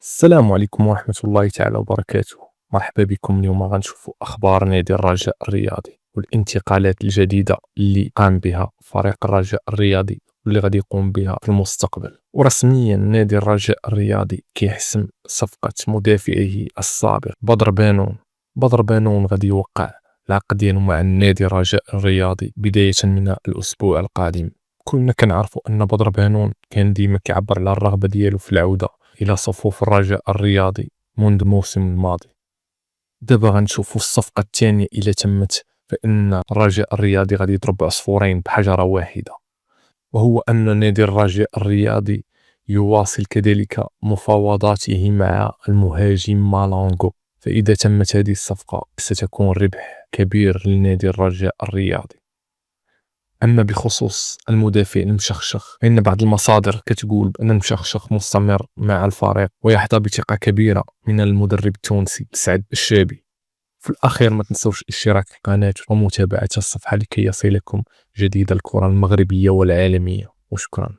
السلام عليكم ورحمة الله تعالى وبركاته. مرحبا بكم. اليوم غنشوفوا أخبار نادي الرجاء الرياضي والانتقالات الجديدة اللي قام بها فريق الرجاء الرياضي واللي غادي يقوم بها في المستقبل. ورسميا نادي الرجاء الرياضي كيحسم صفقة مدافعه السابق بدر بانون غادي يوقع العقد ديالو مع النادي الرجاء الرياضي بداية من الأسبوع القادم. كلنا كنعرفوا أن بدر بانون كان ديما كيعبر على الرغبة ديالو في العودة إلى صفوف الرجاء الرياضي منذ الموسم الماضي. دابا غنشوفوا الصفقة الثانية إلى تمت، فإن الرجاء الرياضي غادي يضرب عصفورين بحجرة واحدة، وهو أن نادي الرجاء الرياضي يواصل كذلك مفاوضاته مع المهاجم مالونغو. فإذا تمت هذه الصفقة ستكون ربح كبير لنادي الرجاء الرياضي. أما بخصوص المدافع المشخشخ، فإن بعض المصادر كتقول بأن المشخشخ مستمر مع الفريق ويحظى بثقة كبيرة من المدرب التونسي سعد الشابي. في الأخير ما تنسوش الاشتراك في القناة ومتابعة الصفحة لكي يصلكم جديد الكرة المغربية والعالمية، وشكرا.